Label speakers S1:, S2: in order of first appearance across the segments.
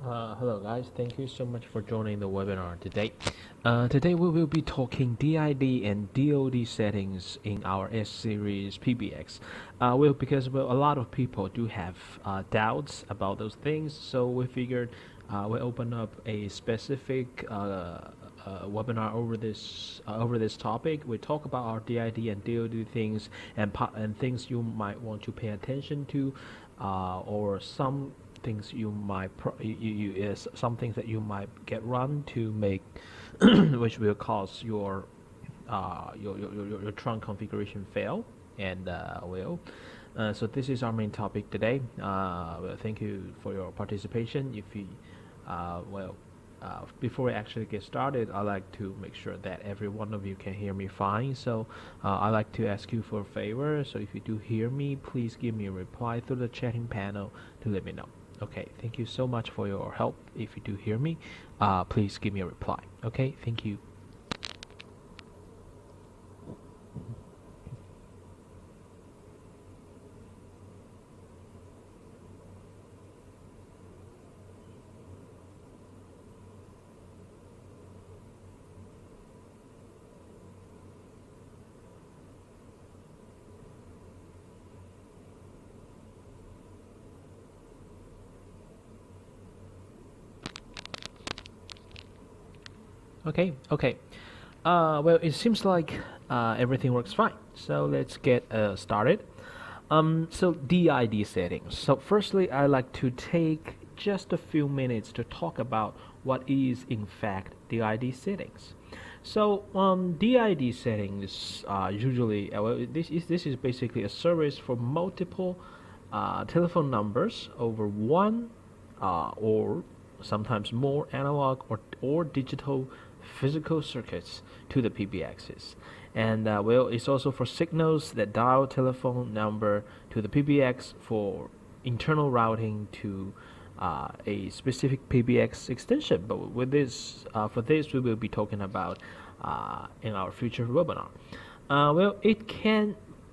S1: Hello guys, thank you so much for joining the webinar today. Today we will be talking DID and DoD settings in our S-series PBX. Because a lot of people do have doubts about those things, so we figured we'll open up a specific webinar over this topic. We talk about our DID and DoD things and things you might want to pay attention to, or some things you might some things that you might get run to make which will cause your trunk configuration fail and so this is our main topic today. Well, thank you for your participation. If you before we actually get started, I like to make sure that every one of you can hear me fine. So I like to ask you for a favor. So if you do hear me, please give me a reply through the chatting panel to let me know. Okay, thank you so much for your help. If you do hear me, please give me a reply. Okay, thank you. Okay. Well, it seems like everything works fine. So let's get started. So DID settings. So firstly, I like to take just a few minutes to talk about what is in fact DID settings. So DID settings usually this is basically a service for multiple telephone numbers over one or sometimes more analog or digital physical circuits to the PBXs. And it's also for signals that dial telephone number to the PBX for internal routing to a specific PBX extension. But with this, for this, we will be talking about in our future webinar.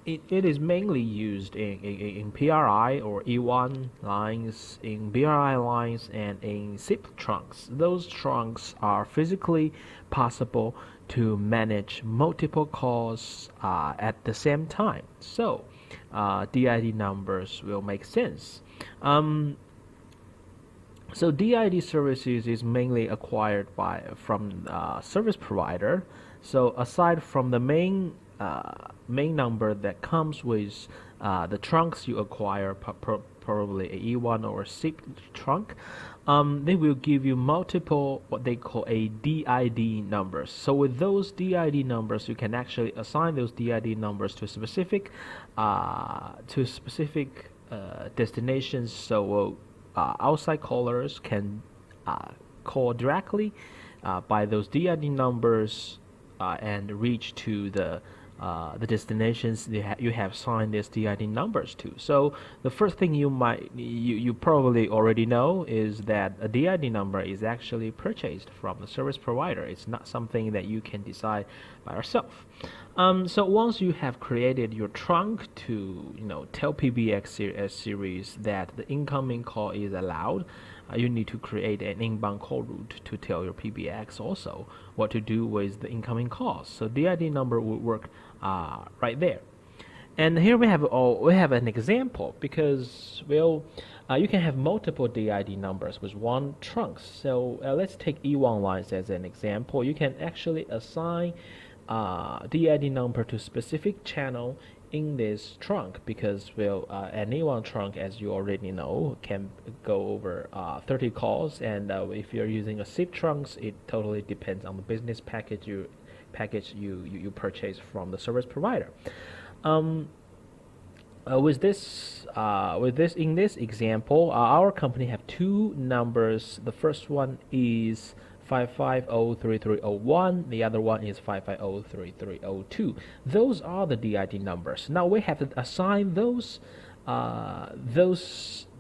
S1: It is mainly used in PRI or E1 lines, in BRI lines, and in SIP trunks. Those trunks are physically possible to manage multiple calls at the same time. So DID numbers will make sense. So DID services is mainly acquired from service provider. So aside from the main number that comes with the trunks you acquire, probably a E1 or a SIP trunk, they will give you multiple what they call a DID numbers. So with those DID numbers, you can actually assign those DID numbers to specific destinations. So outside callers can call directly by those DID numbers and reach to the destinations you have assigned these DID numbers to. So the first thing you probably already know is that a DID number is actually purchased from the service provider. It's not something that you can decide by yourself. So once you have created your trunk to tell PBX series that the incoming call is allowed, you need to create an inbound call route to tell your PBX also what to do with the incoming calls. So DID number will work right there. And here we have an example, because you can have multiple DID numbers with one trunk. So let's take E1 lines as an example. You can actually assign DID number to specific channel in this trunk, because an E1 trunk, as you already know, can go over 30 calls, and if you're using a SIP trunks, it totally depends on the business package you purchase from the service provider. In this example, our company have two numbers. The first one is 5503301. The other one is 5503302. Those are the DID numbers. Now we have to assign those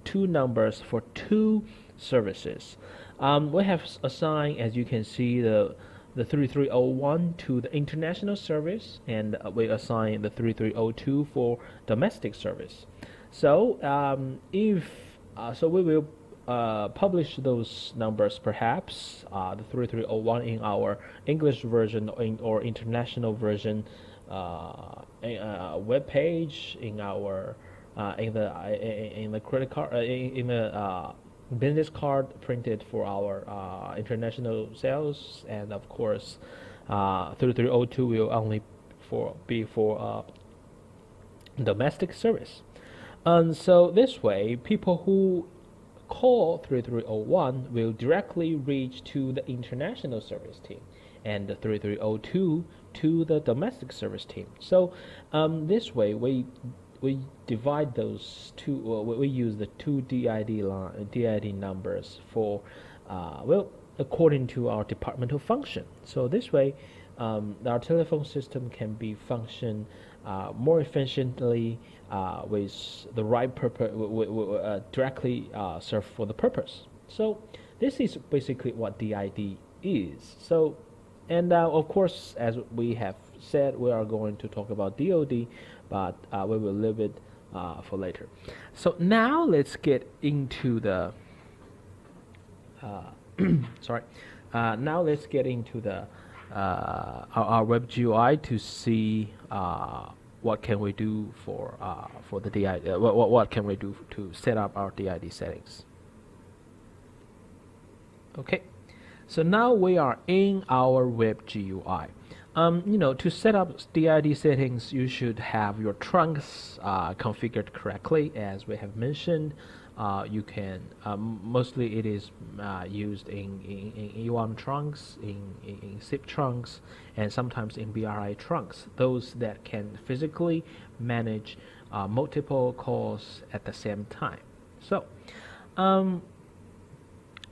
S1: two numbers for two services. We have assigned, as you can see, the 3301 to the international service, and we assign the 3302 for domestic service. So we will publish those numbers, perhaps the 3301 in our English version or international version web page, in our in the credit card, in the business card printed for our international sales, and of course 3302 will only be for domestic service. And so this way, people who call 3301 will directly reach to the international service team, and the 3302 to the domestic service team. So this way we divide those two. We use the two DID numbers for well, according to our departmental function. So this way, our telephone system can be function more efficiently with the right purpose, directly serve for the purpose. So this is basically what DID is. So, and of course, as we have said, we are going to talk about DoD, but we will leave it for later. So now let's get into the sorry. Now let's get into the our web GUI to see what can we do for the DID. What can we do to set up our DID settings? Okay, so now we are in our web GUI. To set up DID settings, you should have your trunks configured correctly, as we have mentioned. You can mostly it is used in E1 trunks, in SIP trunks, and sometimes in BRI trunks, those that can physically manage multiple calls at the same time. So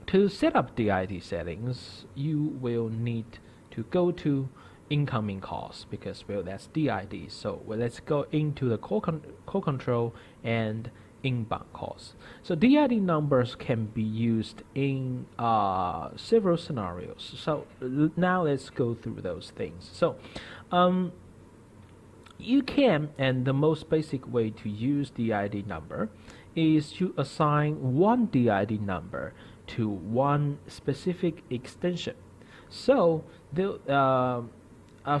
S1: to set up DID settings, you will need to go to incoming calls, because well, that's DID. So let's go into the call control and inbound calls. So DID numbers can be used in several scenarios. So now let's go through those things. So you can, and the most basic way to use DID number is to assign one DID number to one specific extension. So the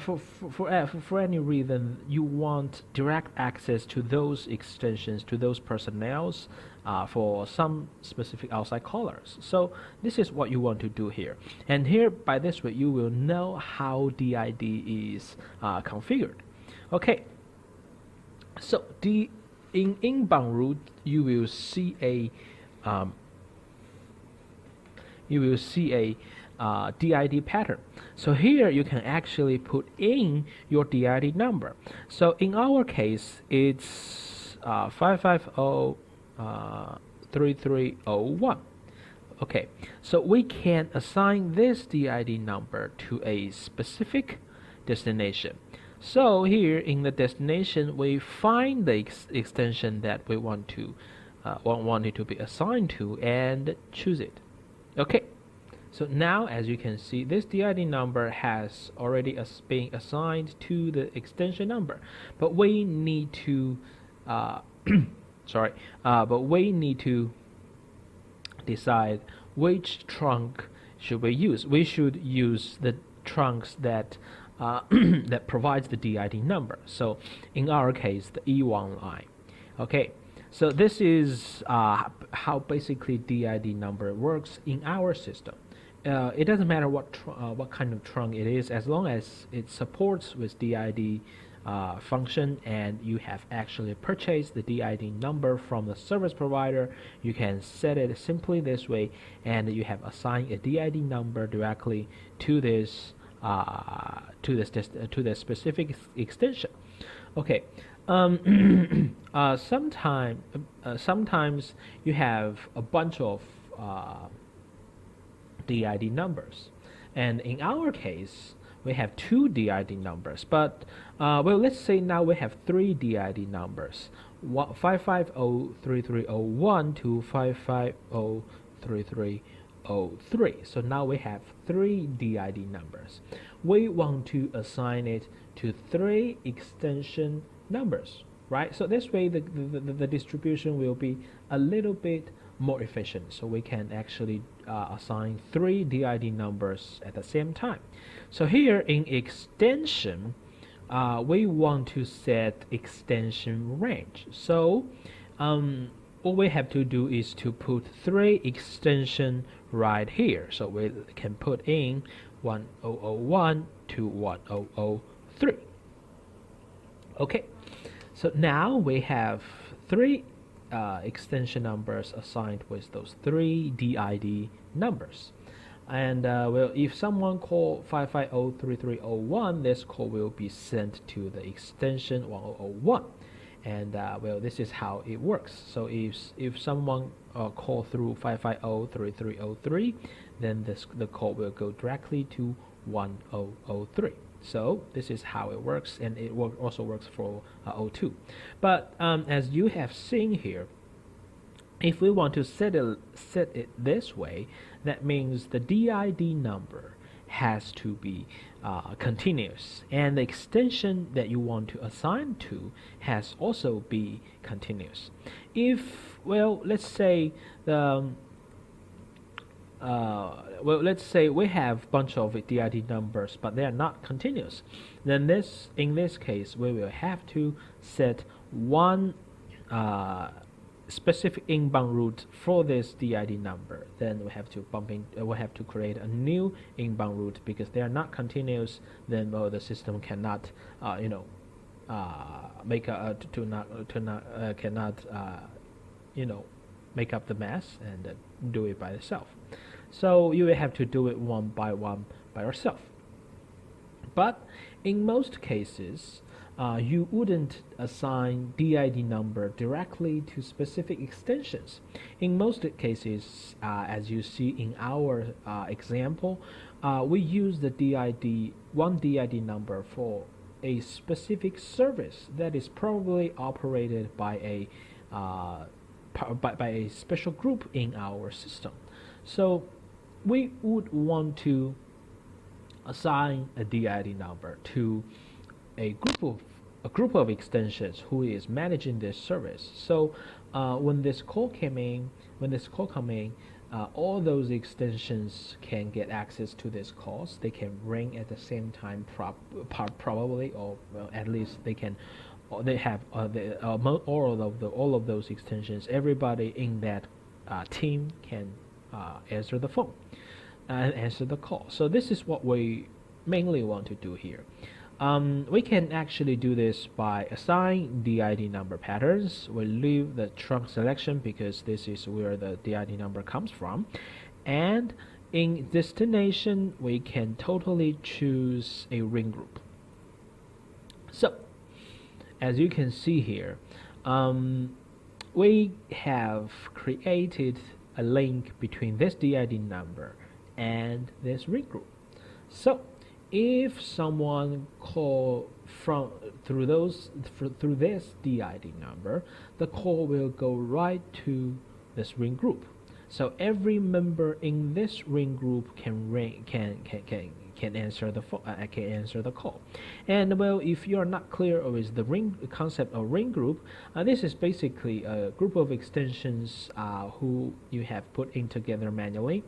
S1: for any reason you want direct access to those extensions, to those personnels for some specific outside callers. So this is what you want to do here. And here, by this way, you will know how DID is configured. Okay. So in inbound route, you will see a DID pattern. So here you can actually put in your DID number. So in our case, it's 550-3301. Okay, so we can assign this DID number to a specific destination. So here in the destination, we find the extension that we want it to be assigned to and choose it. Okay. So now, as you can see, this DID number has already been assigned to the extension number, but we need to we need to decide which trunk should we use. We should use the trunks that that provides the DID number. So in our case, the E1 line. Okay. So this is how basically DID number works in our system. It doesn't matter what kind of trunk it is, as long as it supports with DID function, and you have actually purchased the DID number from the service provider. You can set it simply this way, and you have assigned a DID number directly to this specific extension. Okay. Sometimes you have a bunch of DID numbers, and in our case we have two DID numbers, but well, let's say now we have three DID numbers, 550-3301 to 550-3303. So now we have three DID numbers. We want to assign it to three extension numbers, right? So this way the distribution will be a little bit more efficient. So we can actually assign 3 DID numbers at the same time. So here in extension, we want to set extension range. So all we have to do is to put 3 extension right here. So we can put in 1001 to 1003. Okay, so now we have 3 extension numbers assigned with those 3 DID numbers. And well, if someone call 5503301, this call will be sent to the extension 1001. And well, this is how it works. So if someone call through 5503303, then the call will go directly to 1003. So this is how it works, and it also works for 02. But as you have seen here, if we want to set it this way, that means the DID number has to be continuous, and the extension that you want to assign to has also be continuous. If, well, let's say the let's say we have a bunch of DID numbers, but they are not continuous. Then in this case, we will have to set one specific inbound route for this DID number. Then we have to create a new inbound route, because they are not continuous. Then the system cannot, make up the mess and do it by itself. So you will have to do it one by one by yourself. But in most cases, you wouldn't assign DID number directly to specific extensions. In most cases, as you see in our example, we use the one DID number for a specific service that is probably operated by a special group in our system. So we would want to assign a DID number to a group of extensions who is managing this service. So when this call come in, all those extensions can get access to this calls. They can ring at the same time, probably, or well, at least they can. They have all of those extensions. Everybody in that team can answer the phone and answer the call. So this is what we mainly want to do here. We can actually do this by assigning DID number patterns. We'll leave the trunk selection because this is where the DID number comes from. And in destination, we can totally choose a ring group. So as you can see here, we have created a link between this DID number and this ring group. So if someone call through this DID number, the call will go right to this ring group. So every member in this ring group can answer the phone, can answer the call. And well, if you are not clear with the concept of ring group, this is basically a group of extensions who you have put in together manually,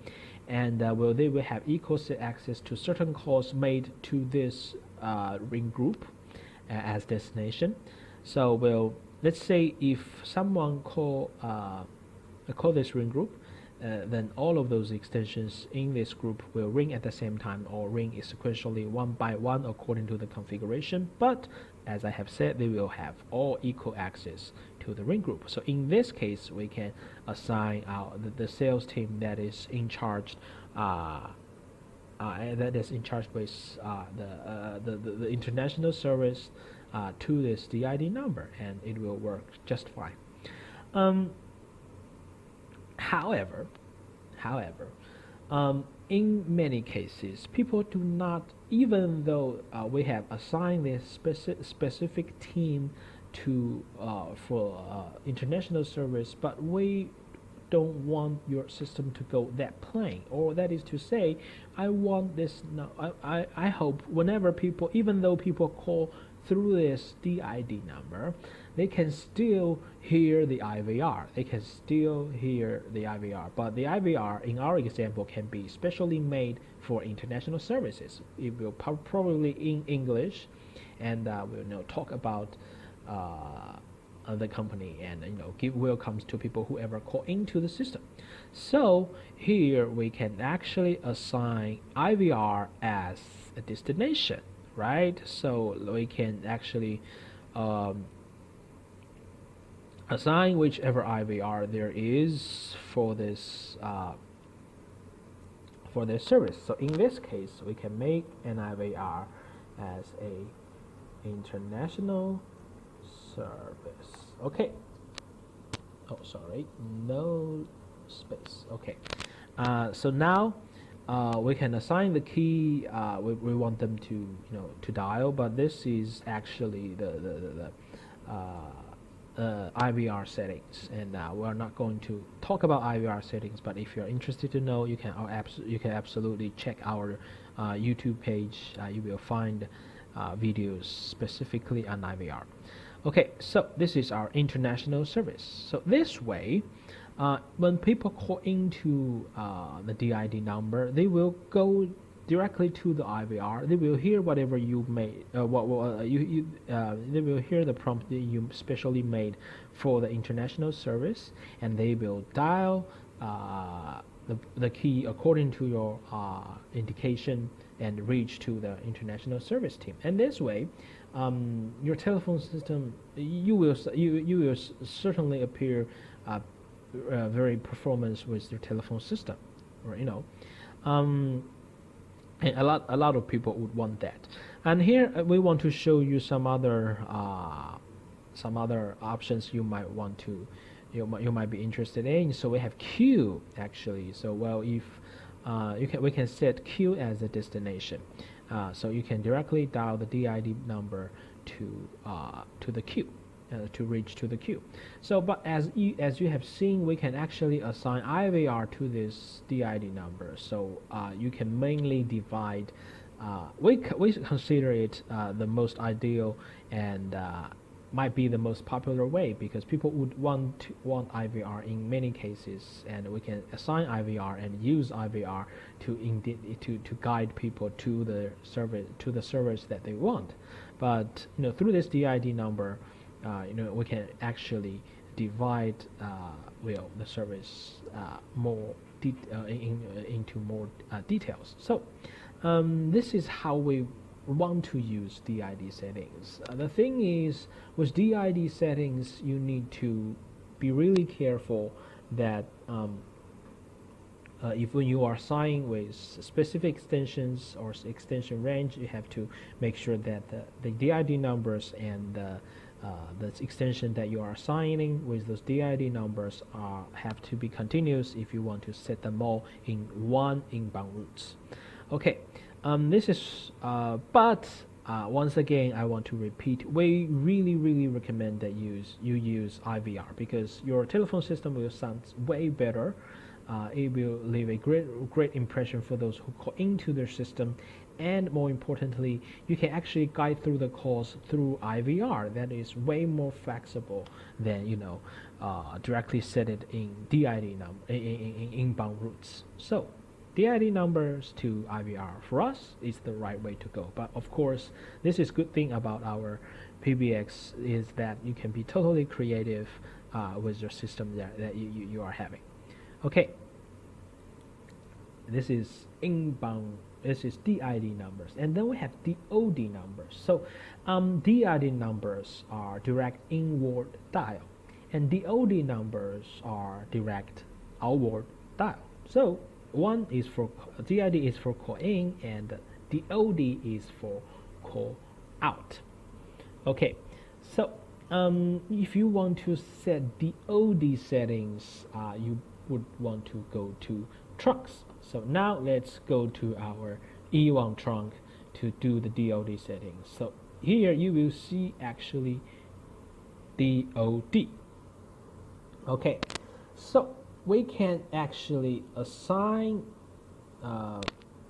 S1: and well, they will have equal access to certain calls made to this ring group as destination. So well, let's say if someone call this ring group, then all of those extensions in this group will ring at the same time, or ring sequentially one by one according to the configuration. But as I have said, they will have all equal access to the ring group. So in this case, we can assign the sales team that is in charge with the international service to this DID number, and it will work just fine. However, in many cases, people do not, even though we have assigned this specific team to for international service, but we don't want your system to go that plain. Or that is to say, I want this. No, I hope whenever people, even though people call through this DID number, they can still hear the IVR. They can still hear the IVR, but the IVR in our example can be specially made for international services. It will probably in English, and we'll talk about the company, and give welcomes to people who ever call into the system. So here we can actually assign IVR as a destination, right? So we can actually assign whichever IVR there is for this service. So in this case, we can make an IVR as a international service. Okay. Oh, sorry, no space. Okay. So now we can assign the key we want them to to dial, but this is actually the IVR settings, and we're not going to talk about IVR settings. But if you're interested to know, you can absolutely check our YouTube page. You will find videos specifically on IVR. Okay, so this is our international service. So this way, when people call into the DID number, they will go directly to the IVR. They will hear whatever you made. They will hear the prompt that you specially made for the international service, and they will dial the key according to your indication and reach to the international service team. And this way, your telephone system, you will certainly appear very performance with your telephone system, or and a lot of people would want that. And here we want to show you some other options you might want to you might be interested in. So we have Q actually. So well, if we can set Q as a destination. So you can directly dial the DID number to the queue, to reach to the queue. So, but as you have seen, we can actually assign IVR to this DID number. So you can mainly divide. We consider it the most ideal and might be the most popular way, because people would want IVR in many cases, and we can assign IVR and use IVR to guide people to the service that they want. But through this DID number, we can actually divide the service more into more details. So this is how we want to use DID settings. The thing is, with DID settings, you need to be really careful that if when you are signing with specific extensions or extension range, you have to make sure that the DID numbers and the extension that you are assigning with those DID numbers have to be continuous if you want to set them all in one inbound routes. Okay. This is, but once again, I want to repeat, we really recommend that you use IVR, because your telephone system will sound way better. It will leave a great impression for those who call into their system, and more importantly, you can actually guide through the calls through IVR. That is way more flexible than directly set it in DID in inbound routes. So DID numbers to IVR for us is the right way to go. But of course, this is good thing about our PBX is that you can be totally creative with your system that you are having. Okay, this is inbound. This is DID numbers, and then we have DOD numbers. So DID numbers are direct inward dial, and DOD numbers are direct outward dial. So one is for DID is for call in, and DOD is for call out. Okay, so if you want to set DOD settings, you would want to go to trunks. So now let's go to our E1 trunk to do the DOD settings. So here you will see actually DOD. Okay, so we can actually assign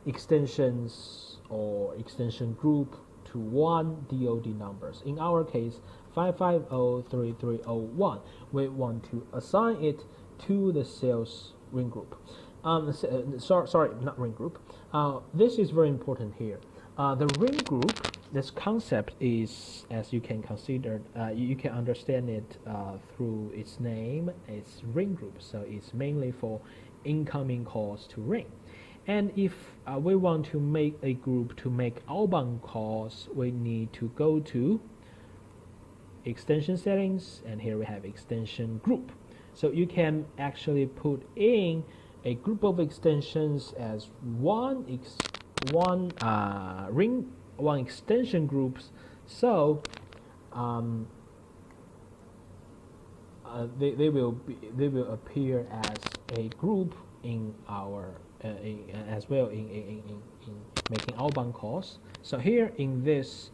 S1: extensions or extension group to one DOD numbers. In our case, 5503301. We want to assign it to the sales ring group. Sorry, not ring group. This is very important here. The ring group, this concept is, as you can consider, you can understand it through its name. It's ring group, so it's mainly for incoming calls to ring. And if we want to make a group to make outbound calls, we need to go to extension settings, and here we have extension group. So you can actually put in a group of extensions as one extension groups. So they will appear as a group in our as well in making outbound calls. So here in this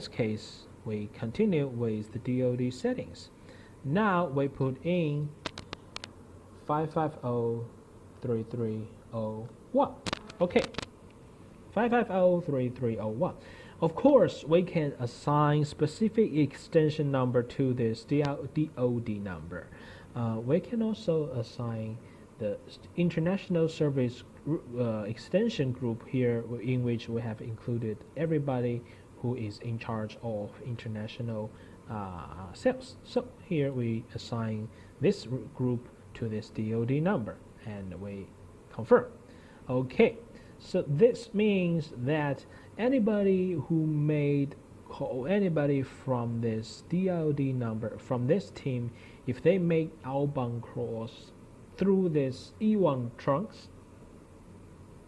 S1: case, we continue with the DoD settings. Now we put in 5503301. Okay, 5503301. Of course, we can assign specific extension number to this DoD number. We can also assign the international service extension group here, in which we have included everybody who is in charge of international sales. So here we assign this group to this DoD number, and we confirm. Okay, so this means that anybody who made call, anybody from this DoD number, from this team, if they make outbound calls through this E1 trunks,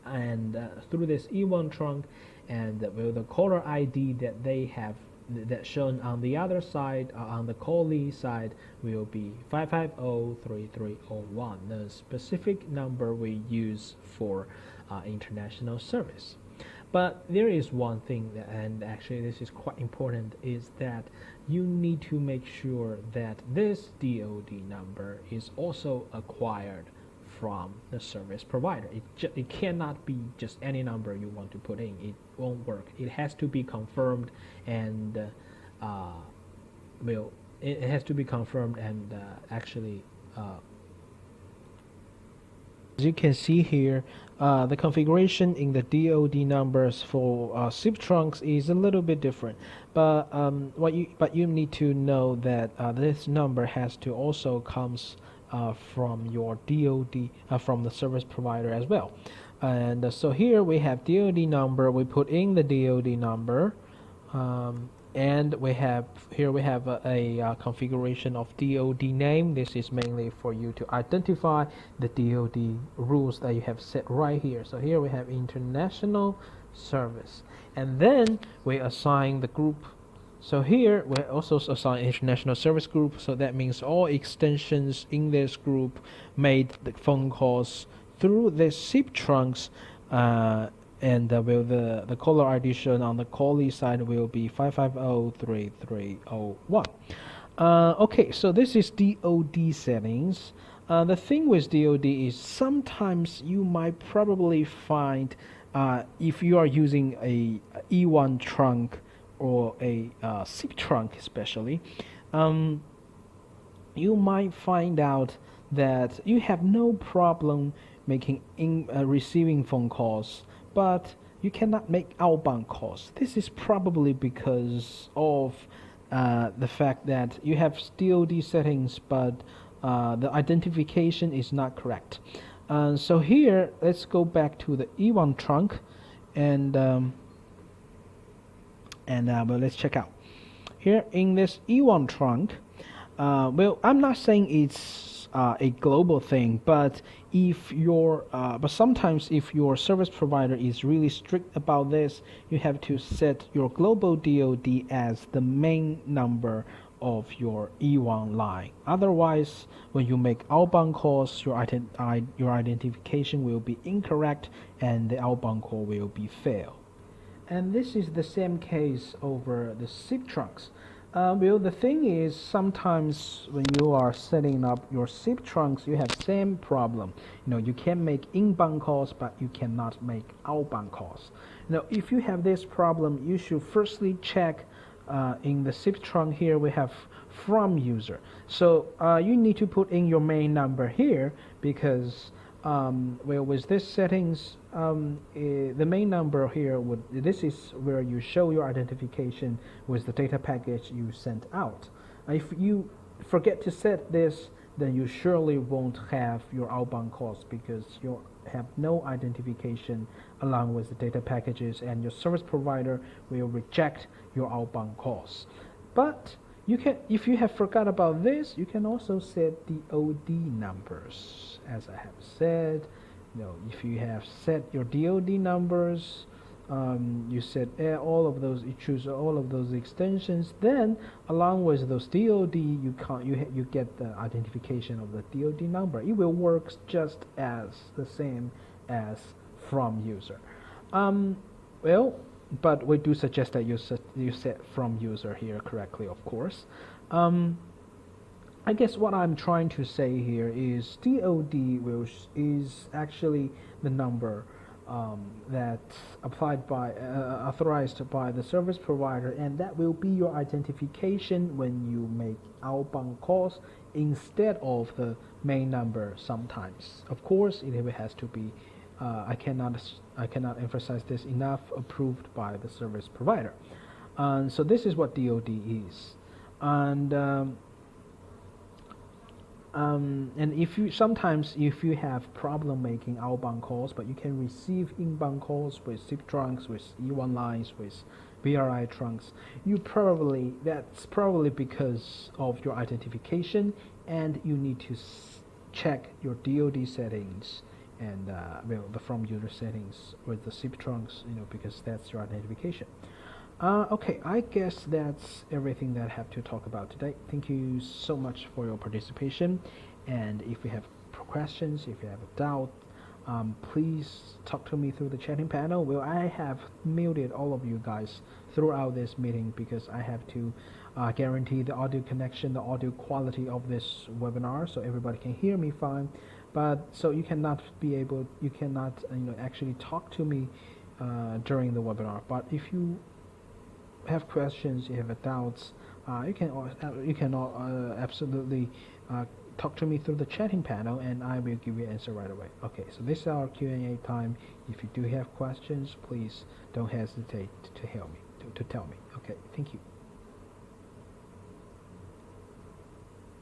S1: and through this E1 trunk, and with the caller ID that they have, that shown on the other side, on the callee side, will be 5503301, the specific number we use for international service. But there is one thing, and actually this is quite important, is that you need to make sure that this DoD number is also acquired from the service provider. It cannot be just any number you want to put in. It won't work. It has to be confirmed, and it has to be confirmed, and actually as you can see here, the configuration in the DoD numbers for SIP trunks is a little bit different, but you need to know that this number has to also comes from your DoD, from the service provider as well. And so here we have DoD number. We put in the DoD number, and we have a configuration of DoD name. This is mainly for you to identify the DoD rules that you have set right here. So here we have international service, and then we assign the group. So here we also assign international service group. So that means all extensions in this group made the phone calls through the SIP trunks, and with the caller ID shown on the callee side will be 5503301. Okay, so this is DoD settings. The thing with DoD is sometimes you might probably find, if you are using a E1 trunk or a SIP trunk especially, you might find out that you have no problem making receiving phone calls, but you cannot make outbound calls. This is probably because of the fact that you have DoD settings, but the identification is not correct. So here, let's go back to the E1 trunk, and but let's check out. Here in this E1 trunk, well, I'm not saying it's a global thing, but but sometimes if your service provider is really strict about this, you have to set your global DoD as the main number of your E1 line. Otherwise, when you make outbound calls, your identification will be incorrect, and the outbound call will be failed. And this is the same case over the SIP trunks. Well, the thing is, sometimes when you are setting up your SIP trunks, you have same problem. You can make inbound calls, but you cannot make outbound calls. Now, if you have this problem, you should firstly check
S2: in the SIP trunk here we have from user. So you need to put in your main number here because well, with this settings, the main number here this is where you show your identification with the data package you sent out. If you forget to set this, then you surely won't have your outbound calls because you have no identification along with the data packages, and your service provider will reject your outbound calls. But you can, if you have forgot about this, you can also set the DoD numbers. As I have said, if you have set your DoD numbers, you set all of those, you choose all of those extensions, then along with those DoD, you get the identification of the DoD number. It will work just as the same as from user. Well, but we do suggest that you set from user here correctly, of course. I guess what I'm trying to say here is DoD is actually the number that's applied by authorized by the service provider, and that will be your identification when you make outbound calls instead of the main number sometimes. Of course, it has to be I cannot emphasize this enough, approved by the service provider. So this is what DoD is. And if you have problem making outbound calls, but you can receive inbound calls with SIP trunks, with E1 lines, with BRI trunks, that's probably because of your identification, and you need to check your DoD settings and the from user settings with the SIP trunks, because that's your identification. Okay, I guess that's everything that I have to talk about today. Thank you so much for your participation, and if you have questions, if you have a doubt, please talk to me through the chatting panel. Well, I have muted all of you guys throughout this meeting because I have to guarantee the audio connection, the audio quality of this webinar, so everybody can hear me fine. But so you cannot actually talk to me during the webinar. But if you have questions, you have doubts, you can absolutely talk to me through the chatting panel, and I will give you an answer right away. Okay, so this is our Q&A time. If you do have questions, please don't hesitate to tell me. Okay, thank you.